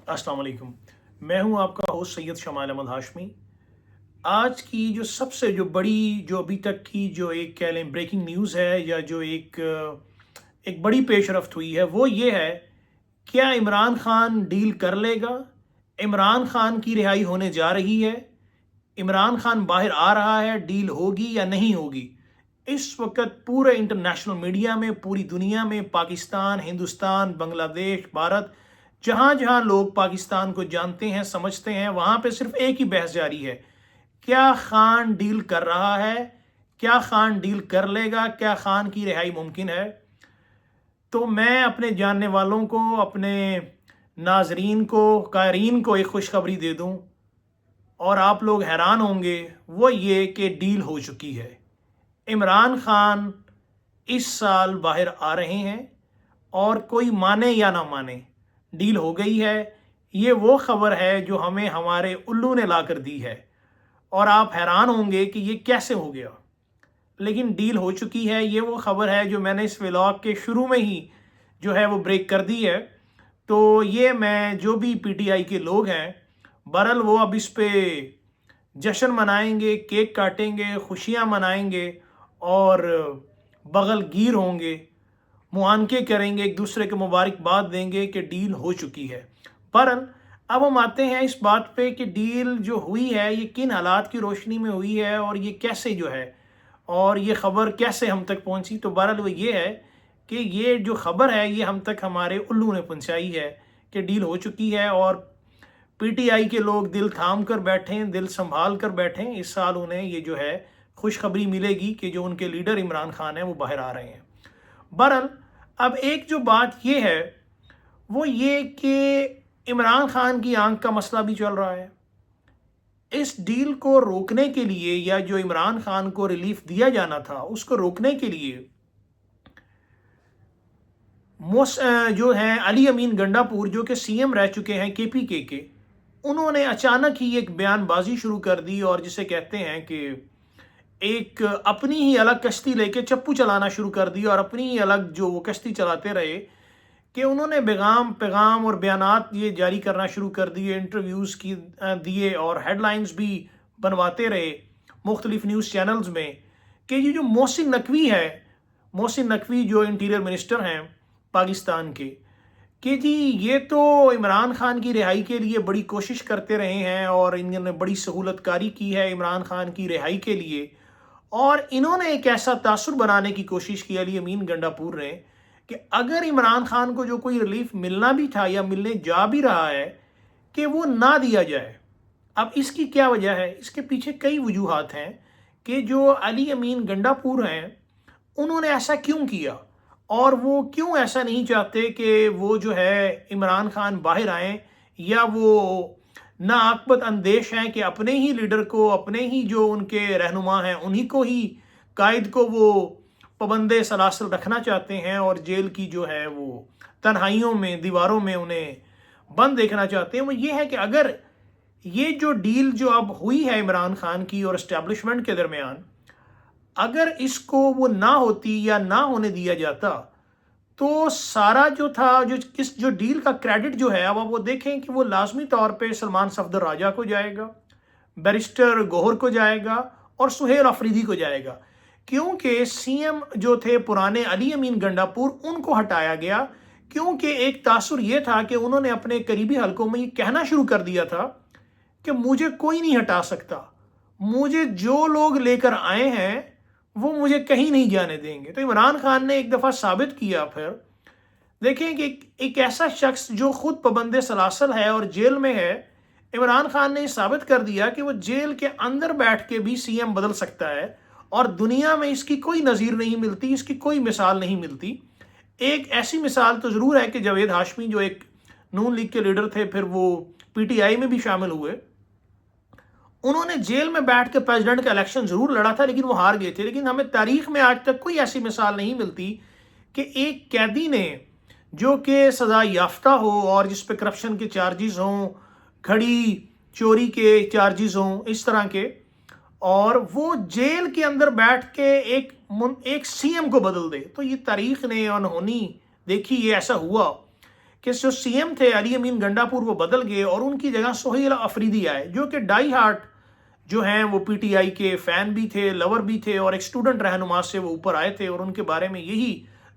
السلام علیکم۔ میں ہوں آپ کا ہوسٹ سید شمال احمد ہاشمی۔ آج کی سب سے بڑی ابھی تک کی ایک کہہ لیں بریکنگ نیوز ہے یا ایک بڑی پیش رفت ہوئی ہے وہ یہ ہے، کیا عمران خان ڈیل کر لے گا؟ عمران خان کی رہائی ہونے جا رہی ہے، عمران خان باہر آ رہا ہے، ڈیل ہوگی یا نہیں ہوگی؟ اس وقت پورے انٹرنیشنل میڈیا میں، پوری دنیا میں، پاکستان، ہندوستان، بنگلہ دیش، بھارت، جہاں جہاں لوگ پاکستان کو جانتے ہیں، سمجھتے ہیں، وہاں پہ صرف ایک ہی بحث جاری ہے، کیا خان ڈیل کر رہا ہے؟ کیا خان ڈیل کر لے گا؟ کیا خان کی رہائی ممکن ہے؟ تو میں اپنے جاننے والوں کو، اپنے ناظرین کو، قائرین کو ایک خوشخبری دے دوں اور آپ لوگ حیران ہوں گے، وہ یہ کہ ڈیل ہو چکی ہے۔ عمران خان اس سال باہر آ رہے ہیں اور کوئی مانے یا نہ مانے ڈیل ہو گئی ہے۔ یہ وہ خبر ہے جو ہمیں ہمارے الو نے لا کر دی ہے اور آپ حیران ہوں گے کہ یہ کیسے ہو گیا، لیکن ڈیل ہو چکی ہے۔ یہ وہ خبر ہے جو میں نے اس ولاگ کے شروع میں ہی وہ بریک کر دی ہے۔ تو یہ میں جو بھی پی ٹی آئی کے لوگ ہیں، بہرحال وہ اب اس پہ جشن منائیں گے، کیک کاٹیں گے، خوشیاں منائیں گے اور بغل گیر ہوں گے، معانقے کریں گے، ایک دوسرے کو مبارکباد دیں گے کہ ڈیل ہو چکی ہے۔ بہرحال اب ہم آتے ہیں اس بات پہ کہ ڈیل جو ہوئی ہے یہ کن حالات کی روشنی میں ہوئی ہے اور یہ کیسے اور یہ خبر کیسے ہم تک پہنچی۔ تو بہرحال وہ یہ ہے کہ یہ جو خبر ہے یہ ہم تک ہمارے الو نے پہنچائی ہے کہ ڈیل ہو چکی ہے، اور پی ٹی آئی کے لوگ دل تھام کر بیٹھیں، دل سنبھال کر بیٹھیں۔ اس سال انہیں یہ خوشخبری ملے گی کہ جو ان کے لیڈر عمران خان ہیں وہ باہر آ رہے ہیں۔ بہرحال اب ایک بات یہ ہے وہ یہ کہ عمران خان کی آنکھ کا مسئلہ بھی چل رہا ہے۔ اس ڈیل کو روکنے کے لیے یا جو عمران خان کو ریلیف دیا جانا تھا اس کو روکنے کے لیے علی امین گنڈا پور جو کہ سی ایم رہ چکے ہیں کے پی کے، انہوں نے اچانک ہی ایک بیان بازی شروع کر دی اور جسے کہتے ہیں کہ ایک اپنی ہی الگ کشتی لے کے چپو چلانا شروع کر دی اور اپنی ہی الگ وہ کشتی چلاتے رہے کہ انہوں نے پیغام اور بیانات یہ جاری کرنا شروع کر دیے، انٹرویوز دیے اور ہیڈ لائنز بھی بنواتے رہے مختلف نیوز چینلز میں کہ یہ جو محسن نقوی جو انٹیریئر منسٹر ہیں پاکستان کے، کہ جی یہ تو عمران خان کی رہائی کے لیے بڑی کوشش کرتے رہے ہیں اور انہوں نے بڑی سہولت کاری کی ہے عمران خان کی رہائی کے لیے، اور انہوں نے ایک ایسا تاثر بنانے کی کوشش کی علی امین گنڈا پور نے کہ اگر عمران خان کو جو کوئی ریلیف ملنا بھی تھا یا ملنے جا بھی رہا ہے کہ وہ نہ دیا جائے۔ اب اس کی کیا وجہ ہے؟ اس کے پیچھے کئی وجوہات ہیں کہ جو علی امین گنڈا پور ہیں انہوں نے ایسا کیوں کیا اور وہ کیوں ایسا نہیں چاہتے کہ وہ عمران خان باہر آئیں، یا وہ ناعاقبت اندیش ہیں کہ اپنے ہی لیڈر کو، اپنے ہی جو ان کے رہنما ہیں انہی کو ہی قائد کو وہ پابند سلاسل رکھنا چاہتے ہیں اور جیل کی وہ تنہائیوں میں، دیواروں میں انہیں بند دیکھنا چاہتے ہیں۔ وہ یہ ہے کہ اگر یہ جو ڈیل جو اب ہوئی ہے عمران خان کی اور اسٹیبلشمنٹ کے درمیان، اگر اس کو وہ نہ ہوتی یا نہ ہونے دیا جاتا تو سارا تھا جو ڈیل کا کریڈٹ اب وہ دیکھیں کہ وہ لازمی طور پہ سلمان صفدر راجہ کو جائے گا، بیرسٹر گوہر کو جائے گا اور سہیل آفریدی کو جائے گا، کیونکہ سی ایم جو تھے پرانے علی امین گنڈا پور ان کو ہٹایا گیا، کیونکہ ایک تاثر یہ تھا کہ انہوں نے اپنے قریبی حلقوں میں یہ کہنا شروع کر دیا تھا کہ مجھے کوئی نہیں ہٹا سکتا، مجھے جو لوگ لے کر آئے ہیں وہ مجھے کہیں نہیں جانے دیں گے۔ تو عمران خان نے ایک دفعہ ثابت کیا، پھر دیکھیں کہ ایک ایسا شخص جو خود پابند سلاسل ہے اور جیل میں ہے، عمران خان نے یہ ثابت کر دیا کہ وہ جیل کے اندر بیٹھ کے بھی سی ایم بدل سکتا ہے اور دنیا میں اس کی کوئی نظیر نہیں ملتی، اس کی کوئی مثال نہیں ملتی۔ ایک ایسی مثال تو ضرور ہے کہ جاوید ہاشمی جو ایک نون لیگ کے لیڈر تھے، پھر وہ پی ٹی آئی میں بھی شامل ہوئے، انہوں نے جیل میں بیٹھ کے پریزیڈنٹ کا الیکشن ضرور لڑا تھا لیکن وہ ہار گئے تھے۔ لیکن ہمیں تاریخ میں آج تک کوئی ایسی مثال نہیں ملتی کہ ایک قیدی نے جو کہ سزا یافتہ ہو اور جس پہ کرپشن کے چارجز ہوں، گھڑی چوری کے چارجز ہوں، اس طرح کے، اور وہ جیل کے اندر بیٹھ کے ایک سی ایم کو بدل دے۔ تو یہ تاریخ نے انہونی دیکھی، یہ ایسا ہوا کہ جو سی ایم تھے علی امین گنڈاپور وہ بدل گئے اور ان کی جگہ سہیل افریدی آئے، جو کہ ڈائی ہارٹ جو ہیں وہ پی ٹی آئی کے فین بھی تھے، لور بھی تھے، اور ایک اسٹوڈنٹ رہنما سے وہ اوپر آئے تھے، اور ان کے بارے میں یہی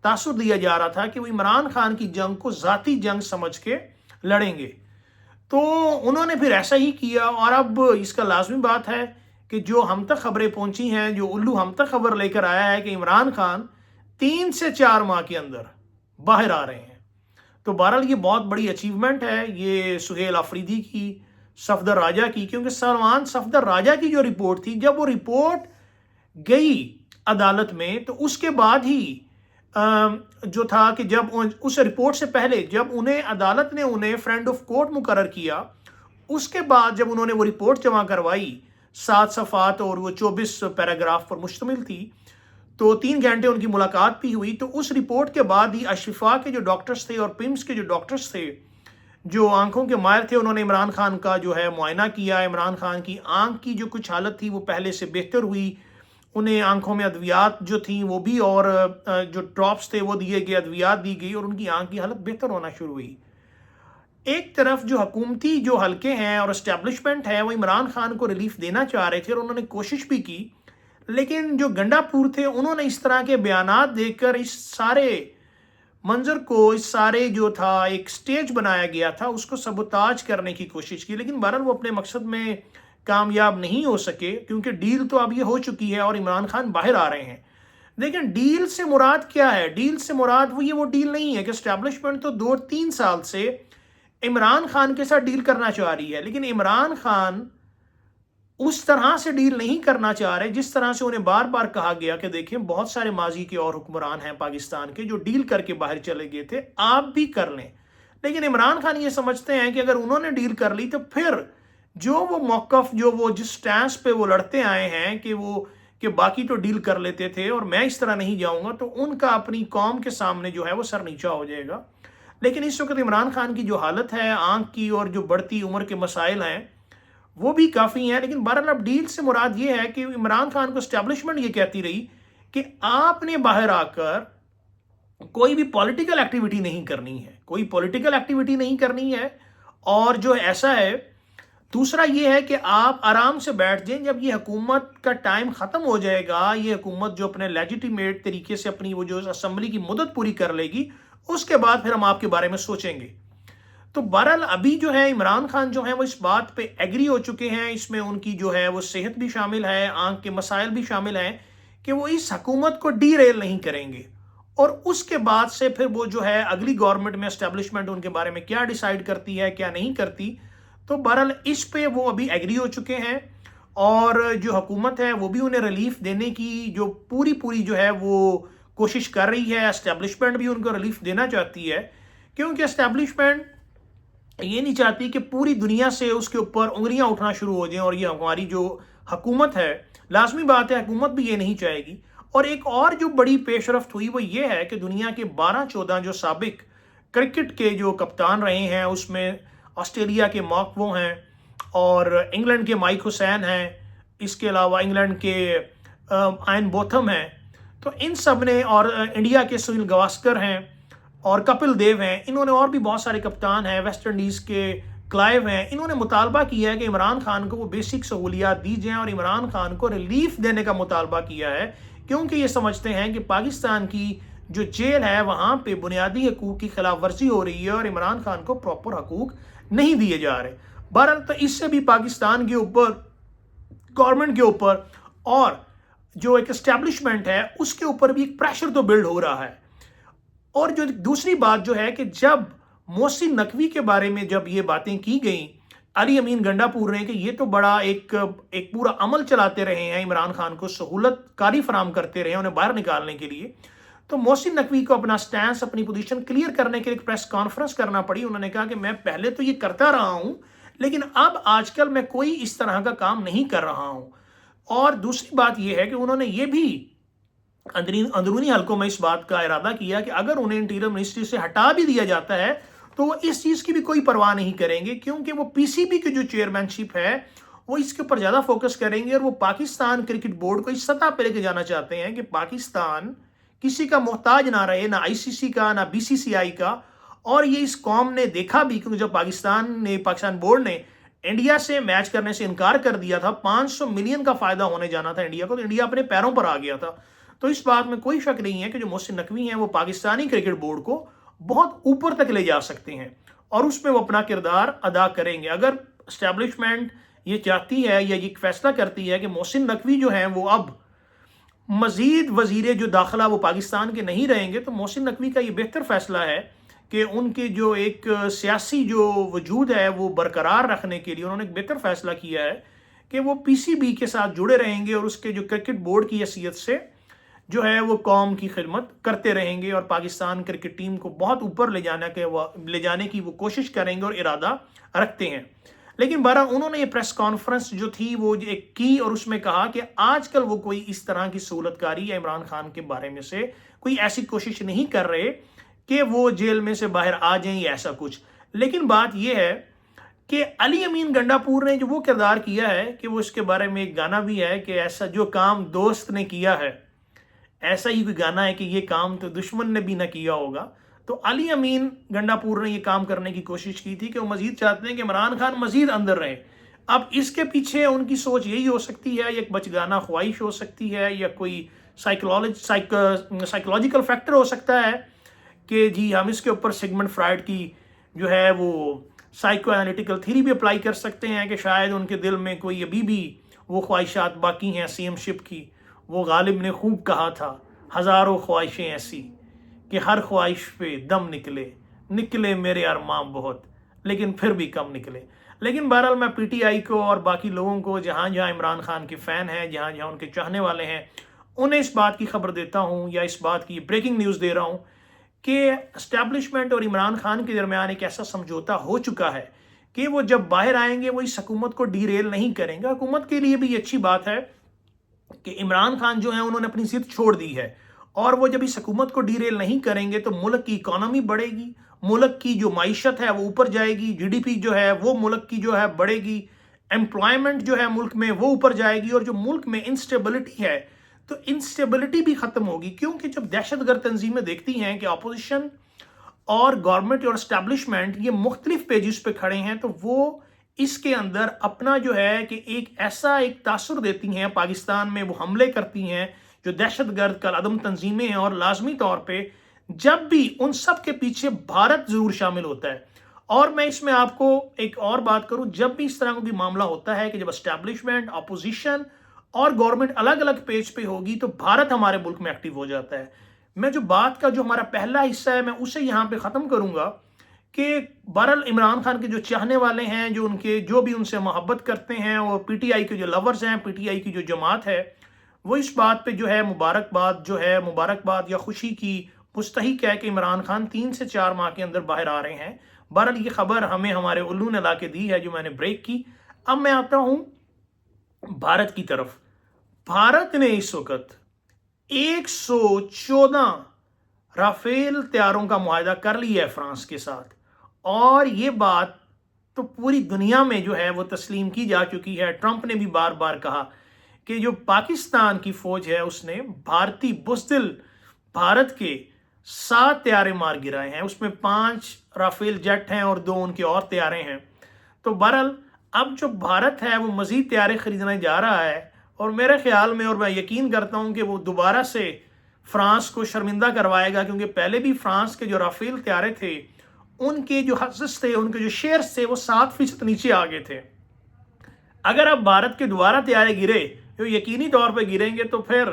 تاثر دیا جا رہا تھا کہ وہ عمران خان کی جنگ کو ذاتی جنگ سمجھ کے لڑیں گے۔ تو انہوں نے پھر ایسا ہی کیا، اور اب اس کا لازمی بات ہے کہ جو ہم تک خبریں پہنچی ہیں، جو الو ہم تک خبر لے کر آیا ہے کہ عمران خان 3 سے 4 ماہ کے اندر باہر آ رہے ہیں۔ تو بہرحال یہ بہت بڑی اچیومنٹ ہے یہ سہیل آفریدی کی، صفدر راجہ کی، کیونکہ سلمان صفدر راجہ کی جو رپورٹ تھی، جب وہ رپورٹ گئی عدالت میں تو اس کے بعد ہی جو تھا کہ جب اس رپورٹ سے پہلے جب انہیں عدالت نے انہیں فرینڈ آف کورٹ مقرر کیا، اس کے بعد جب انہوں نے وہ رپورٹ جمع کروائی 7 صفحات اور وہ 24 پیراگراف پر مشتمل تھی، تو 3 گھنٹے ان کی ملاقات بھی ہوئی، تو اس رپورٹ کے بعد ہی اشفا کے جو ڈاکٹرز تھے اور پمس کے جو ڈاکٹرز تھے جو آنکھوں کے ماہر تھے، انہوں نے عمران خان کا جو ہے معائنہ کیا۔ عمران خان کی آنکھ کی جو کچھ حالت تھی وہ پہلے سے بہتر ہوئی، انہیں آنکھوں میں ادویات جو تھیں وہ بھی، اور جو ڈراپس تھے وہ دیے گئے، ادویات دی گئی، اور ان کی آنکھ کی حالت بہتر ہونا شروع ہوئی۔ ایک طرف جو حکومتی جو حلقے ہیں اور اسٹیبلشمنٹ ہے وہ عمران خان کو ریلیف دینا چاہ رہے تھے، اور انہوں نے کوشش بھی کی، لیکن جو گنڈاپور تھے انہوں نے اس طرح کے بیانات دے کر اس سارے منظر کو، اس سارے جو تھا ایک سٹیج بنایا گیا تھا، اس کو سبوتاج کرنے کی کوشش کی، لیکن بہرحال وہ اپنے مقصد میں کامیاب نہیں ہو سکے، کیونکہ ڈیل تو اب یہ ہو چکی ہے اور عمران خان باہر آ رہے ہیں۔ لیکن ڈیل سے مراد کیا ہے؟ ڈیل سے مراد وہ ڈیل نہیں ہے کہ اسٹیبلشمنٹ تو 2-3 سال سے عمران خان کے ساتھ ڈیل کرنا چاہ رہی ہے، لیکن عمران خان اس طرح سے ڈیل نہیں کرنا چاہ رہے جس طرح سے انہیں بار بار کہا گیا کہ دیکھیں بہت سارے ماضی کے اور حکمران ہیں پاکستان کے جو ڈیل کر کے باہر چلے گئے تھے، آپ بھی کر لیں۔ لیکن عمران خان یہ سمجھتے ہیں کہ اگر انہوں نے ڈیل کر لی تو پھر جو وہ موقف، جو وہ جس سٹینس پہ وہ لڑتے آئے ہیں کہ باقی تو ڈیل کر لیتے تھے اور میں اس طرح نہیں جاؤں گا، تو ان کا اپنی قوم کے سامنے جو ہے وہ سر نیچا ہو جائے گا۔ لیکن اس وقت عمران خان کی جو حالت ہے آنکھ کی اور جو بڑھتی عمر کے مسائل ہیں وہ بھی کافی ہیں، لیکن بہرحال اب ڈیل سے مراد یہ ہے کہ عمران خان کو اسٹیبلشمنٹ یہ کہتی رہی کہ آپ نے باہر آ کر کوئی بھی پولیٹیکل ایکٹیویٹی نہیں کرنی ہے، کوئی پولیٹیکل ایکٹیویٹی نہیں کرنی ہے، اور جو ایسا ہے دوسرا یہ ہے کہ آپ آرام سے بیٹھ جائیں، جب یہ حکومت کا ٹائم ختم ہو جائے گا، یہ حکومت جو اپنے لیجیٹیمیٹ طریقے سے اپنی وہ جو اسمبلی کی مدت پوری کر لے گی، اس کے بعد پھر ہم آپ کے بارے میں سوچیں گے۔ تو بہرحال ابھی جو ہے عمران خان جو ہیں وہ اس بات پہ ایگری ہو چکے ہیں، اس میں ان کی جو ہے وہ صحت بھی شامل ہے، آنکھ کے مسائل بھی شامل ہیں، کہ وہ اس حکومت کو ڈی ریل نہیں کریں گے، اور اس کے بعد سے پھر وہ جو ہے اگلی گورنمنٹ میں اسٹیبلشمنٹ ان کے بارے میں کیا ڈیسائیڈ کرتی ہے کیا نہیں کرتی۔ تو بہرحال اس پہ وہ ابھی ایگری ہو چکے ہیں، اور جو حکومت ہے وہ بھی انہیں ریلیف دینے کی جو پوری جو ہے وہ کوشش کر رہی ہے، اسٹیبلشمنٹ بھی ان کو ریلیف دینا چاہتی ہے، کیونکہ اسٹیبلشمنٹ یہ نہیں چاہتی کہ پوری دنیا سے اس کے اوپر انگلیاں اٹھنا شروع ہو جائیں، اور یہ ہماری جو حکومت ہے، لازمی بات ہے حکومت بھی یہ نہیں چاہے گی۔ اور ایک اور جو بڑی پیش رفت ہوئی وہ یہ ہے کہ دنیا کے 12-14 جو سابق کرکٹ کے جو کپتان رہے ہیں، اس میں آسٹریلیا کے مارک وو ہیں، اور انگلینڈ کے مائک حسین ہیں، اس کے علاوہ انگلینڈ کے آئن بوتھم ہیں، تو ان سب نے، اور انڈیا کے سنیل گواسکر ہیں اور کپل دیو ہیں، انہوں نے، اور بھی بہت سارے کپتان ہیں، ویسٹ انڈیز کے کلائیو ہیں، انہوں نے مطالبہ کیا ہے کہ عمران خان کو وہ بیسک سہولیات دی جائیں، اور عمران خان کو ریلیف دینے کا مطالبہ کیا ہے، کیونکہ یہ سمجھتے ہیں کہ پاکستان کی جو جیل ہے وہاں پہ بنیادی حقوق کی خلاف ورزی ہو رہی ہے، اور عمران خان کو پراپر حقوق نہیں دیے جا رہے۔ بہرحال تو اس سے بھی پاکستان کے اوپر، گورنمنٹ کے اوپر، اور جو ایک اسٹیبلشمنٹ ہے اس کے اوپر بھی ایک پریشر تو بلڈ ہو رہا ہے۔ اور جو دوسری بات جو ہے کہ جب محسن نقوی کے بارے میں جب یہ باتیں کی گئیں علی امین گنڈاپور نے کہ یہ تو بڑا ایک پورا عمل چلاتے رہے ہیں، عمران خان کو سہولت کاری فراہم کرتے رہے ہیں انہیں باہر نکالنے کے لیے، تو محسن نقوی کو اپنا سٹینس، اپنی پوزیشن کلیئر کرنے کے لیے ایک پریس کانفرنس کرنا پڑی۔ انہوں نے کہا کہ میں پہلے تو یہ کرتا رہا ہوں، لیکن اب آج کل میں کوئی اس طرح کا کام نہیں کر رہا ہوں۔ اور دوسری بات یہ ہے کہ انہوں نے یہ بھی اندرونی حلقوں میں اس بات کا ارادہ کیا کہ اگر انہیں انٹیریئر منسٹری سے ہٹا بھی دیا جاتا ہے تو وہ اس چیز کی بھی کوئی پرواہ نہیں کریں گے، کیونکہ وہ پی سی بی کی جو چیئرمین شپ ہے وہ اس کے اوپر زیادہ فوکس کریں گے، اور وہ پاکستان کرکٹ بورڈ کو اس سطح پہ لے کے جانا چاہتے ہیں کہ پاکستان کسی کا محتاج نہ رہے، نہ آئی سی سی کا، نہ بی سی سی آئی کا، اور یہ اس قوم نے دیکھا بھی، کیونکہ جب پاکستان بورڈ نے انڈیا سے میچ کرنے سے انکار کر دیا تھا، 500 ملین کا فائدہ ہونے جانا تھا انڈیا کو، تو انڈیا اپنے پیروں پر آ گیا تھا۔ تو اس بات میں کوئی شک نہیں ہے کہ جو محسن نقوی ہیں وہ پاکستانی کرکٹ بورڈ کو بہت اوپر تک لے جا سکتے ہیں، اور اس میں وہ اپنا کردار ادا کریں گے۔ اگر اسٹیبلشمنٹ یہ چاہتی ہے یا یہ فیصلہ کرتی ہے کہ محسن نقوی جو ہیں وہ اب مزید وزیر جو داخلہ وہ پاکستان کے نہیں رہیں گے، تو محسن نقوی کا یہ بہتر فیصلہ ہے کہ ان کے جو ایک سیاسی جو وجود ہے وہ برقرار رکھنے کے لیے انہوں نے ایک بہتر فیصلہ کیا ہے کہ وہ پی سی بی کے ساتھ جڑے رہیں گے، اور اس کے جو کرکٹ بورڈ کی حیثیت سے جو ہے وہ قوم کی خدمت کرتے رہیں گے، اور پاکستان کرکٹ ٹیم کو بہت اوپر لے جانے کی وہ کوشش کریں گے اور ارادہ رکھتے ہیں۔ لیکن بہرحال انہوں نے یہ پریس کانفرنس جو تھی وہ ایک کی، اور اس میں کہا کہ آج کل وہ کوئی اس طرح کی سہولت کاری یا عمران خان کے بارے میں سے کوئی ایسی کوشش نہیں کر رہے کہ وہ جیل میں سے باہر آ جائیں یا ایسا کچھ۔ لیکن بات یہ ہے کہ علی امین گنڈا پور نے جو وہ کردار کیا ہے کہ وہ اس کے بارے میں ایک گانا بھی ہے کہ ایسا جو کام دوست نے کیا ہے، ایسا ہی کوئی گانا ہے کہ یہ کام تو دشمن نے بھی نہ کیا ہوگا۔ تو علی امین گنڈا پور نے یہ کام کرنے کی کوشش کی تھی کہ وہ مزید چاہتے ہیں کہ عمران خان مزید اندر رہے۔ اب اس کے پیچھے ان کی سوچ یہی ہو سکتی ہے، ایک بچگانہ خواہش ہو سکتی ہے، یا کوئی سائیکولوجیکل فیکٹر ہو سکتا ہے کہ جی ہم اس کے اوپر سگمنڈ فرائڈ کی جو ہے وہ سائیکو انالیٹیکل تھیری بھی اپلائی کر سکتے ہیں کہ شاید ان کے دل میں کوئی ابھی بھی وہ خواہشات باقی ہیں سی ایم شپ کی۔ وہ غالب نے خوب کہا تھا، ہزاروں خواہشیں ایسی کہ ہر خواہش پہ دم نکلے میرے ارماں بہت، لیکن پھر بھی کم نکلے۔ لیکن بہرحال میں پی ٹی آئی کو اور باقی لوگوں کو جہاں جہاں عمران خان کے فین ہیں، جہاں جہاں ان کے چاہنے والے ہیں، انہیں اس بات کی خبر دیتا ہوں یا اس بات کی بریکنگ نیوز دے رہا ہوں کہ اسٹیبلشمنٹ اور عمران خان کے درمیان ایک ایسا سمجھوتا ہو چکا ہے کہ وہ جب باہر آئیں گے وہ اس حکومت کو ڈی ریل نہیں کریں گے۔ حکومت کے لیے بھی یہ اچھی بات ہے کہ عمران خان جو ہیں انہوں نے اپنی ضد چھوڑ دی ہے، اور وہ جب اس حکومت کو ڈی ریل نہیں کریں گے تو ملک کی اکانومی بڑھے گی، ملک کی جو معیشت ہے وہ اوپر جائے گی، جی ڈی پی جو ہے وہ ملک کی جو ہے بڑھے گی، امپلائمنٹ جو ہے ملک میں وہ اوپر جائے گی، اور جو ملک میں انسٹیبلٹی ہے تو انسٹیبلٹی بھی ختم ہوگی۔ کیونکہ جب دہشت گرد تنظیمیں دیکھتی ہیں کہ اپوزیشن اور گورنمنٹ اور اسٹیبلشمنٹ یہ مختلف پیجز پہ کھڑے ہیں، تو وہ اس کے اندر اپنا جو ہے کہ ایک تاثر دیتی ہیں، پاکستان میں وہ حملے کرتی ہیں جو دہشت گرد کا عدم تنظیمیں ہیں، اور لازمی طور پہ جب بھی ان سب کے پیچھے بھارت ضرور شامل ہوتا ہے۔ اور میں اس میں آپ کو ایک اور بات کروں، جب بھی اس طرح کا کوئی معاملہ ہوتا ہے کہ جب اسٹیبلشمنٹ، اپوزیشن اور گورنمنٹ الگ الگ پیج پہ ہوگی تو بھارت ہمارے ملک میں ایکٹیو ہو جاتا ہے۔ میں جو بات کا جو ہمارا پہلا حصہ ہے میں اسے یہاں پہ ختم کروں گا کہ بہرحال عمران خان کے جو چاہنے والے ہیں، جو بھی ان سے محبت کرتے ہیں، اور پی ٹی آئی کے جو لورز ہیں، پی ٹی آئی کی جو جماعت ہے، وہ اس بات پہ جو ہے مبارکباد یا خوشی کی مستحق ہے کہ عمران خان 3 سے 4 ماہ کے اندر باہر آ رہے ہیں۔ بہرحال یہ خبر ہمیں ہمارے الو نے لا کے دی ہے جو میں نے بریک کی۔ اب میں آتا ہوں بھارت کی طرف۔ بھارت نے اس وقت 114 رافیل طیاروں کا معاہدہ کر لیا ہے فرانس کے ساتھ، اور یہ بات تو پوری دنیا میں جو ہے وہ تسلیم کی جا چکی ہے۔ ٹرمپ نے بھی بار بار کہا کہ جو پاکستان کی فوج ہے اس نے بھارتی بزدل بھارت کے 7 طیارے مار گرائے ہیں، اس میں 5 رافیل جیٹ ہیں اور 2 ان کے اور طیارے ہیں۔ تو بہرحال اب جو بھارت ہے وہ مزید طیارے خریدنے جا رہا ہے، اور میرے خیال میں، اور میں یقین کرتا ہوں کہ وہ دوبارہ سے فرانس کو شرمندہ کروائے گا، کیونکہ پہلے بھی فرانس کے جو رافیل طیارے تھے ان کے جو حصص تھے، ان کے جو شیئرز تھے وہ 7% نیچے آ گئے تھے۔ اگر اب بھارت کے دوبارہ طیارے گرے جو یقینی طور پہ گریں گے تو پھر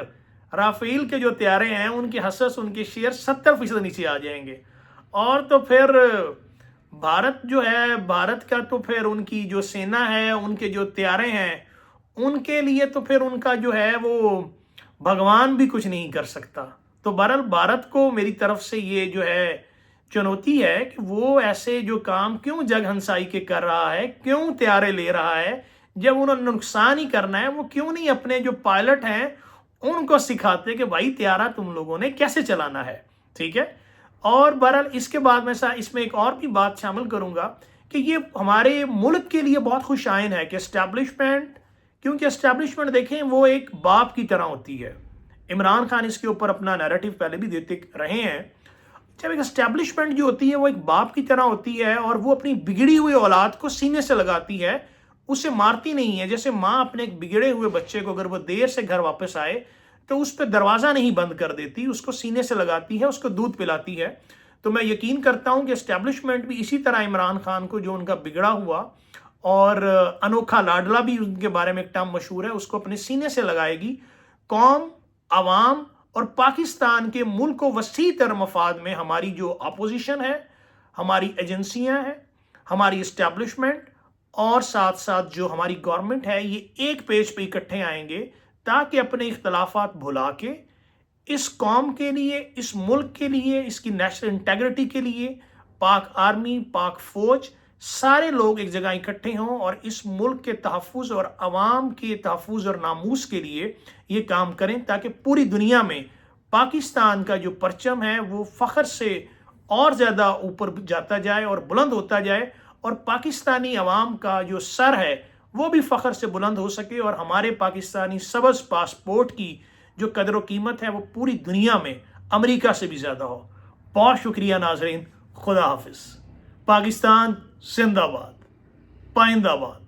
رافیل کے جو طیارے ہیں ان کے حصص، ان کے شیئر 70% نیچے آ جائیں گے، اور تو پھر بھارت جو ہے، بھارت کا تو پھر ان کی جو سینا ہے، ان کے جو طیارے ہیں، ان کے لیے تو پھر ان کا جو ہے وہ بھگوان بھی کچھ نہیں کر سکتا۔ تو بہرحال بھارت کو میری طرف سے یہ جو ہے چنوتی ہے کہ وہ ایسے جو کام کیوں جگ ہنسائی کے کر رہا ہے، کیوں طیارے لے رہا ہے، جب انہوں نے نقصان ہی کرنا ہے، وہ کیوں نہیں اپنے جو پائلٹ ہیں ان کو سکھاتے کہ بھائی طیارہ تم لوگوں نے کیسے چلانا ہے، ٹھیک ہے۔ اور بہرحال اس کے بعد میں اس میں ایک اور بھی بات شامل کروں گا کہ یہ ہمارے ملک کے لیے بہت خوش آئین ہے کہ اسٹیبلشمنٹ، کیونکہ اسٹیبلشمنٹ دیکھیں وہ ایک باپ کی طرح ہوتی ہے۔ عمران خان اس کے اوپر اپنا نیریٹو پہلے بھی دیتے رہے ہیں، جب ایک اسٹیبلشمنٹ جو ہوتی ہے وہ ایک باپ کی طرح ہوتی ہے اور وہ اپنی بگڑی ہوئی اولاد کو سینے سے لگاتی ہے، اسے مارتی نہیں ہے. جیسے ماں اپنے ایک بگڑے ہوئے بچے کو اگر وہ دیر سے گھر واپس آئے تو اس پہ دروازہ نہیں بند کر دیتی، اس کو سینے سے لگاتی ہے، اس کو دودھ پلاتی ہے. تو میں یقین کرتا ہوں کہ اسٹیبلشمنٹ بھی اسی طرح عمران خان کو، جو ان کا بگڑا ہوا اور انوکھا لاڈلا بھی ان کے بارے میں ایک ٹرم مشہور ہے، اس کو اپنے سینے سے لگائے گی. قوم، عوام اور پاکستان کے ملک و وسیع تر مفاد میں ہماری جو اپوزیشن ہے، ہماری ایجنسیاں ہیں، ہماری اسٹیبلشمنٹ اور ساتھ ساتھ جو ہماری گورنمنٹ ہے، یہ ایک پیج پہ اکٹھے آئیں گے تاکہ اپنے اختلافات بھلا کے اس قوم کے لیے، اس ملک کے لیے، اس کی نیشنل انٹیگریٹی کے لیے پاک آرمی، پاک فوج، سارے لوگ ایک جگہ اکٹھے ہوں اور اس ملک کے تحفظ اور عوام کے تحفظ اور ناموس کے لیے یہ کام کریں، تاکہ پوری دنیا میں پاکستان کا جو پرچم ہے وہ فخر سے اور زیادہ اوپر جاتا جائے اور بلند ہوتا جائے، اور پاکستانی عوام کا جو سر ہے وہ بھی فخر سے بلند ہو سکے، اور ہمارے پاکستانی سبز پاسپورٹ کی جو قدر و قیمت ہے وہ پوری دنیا میں امریکہ سے بھی زیادہ ہو. بہت شکریہ ناظرین. خدا حافظ. پاکستان زندہ باد، پائندہ باد.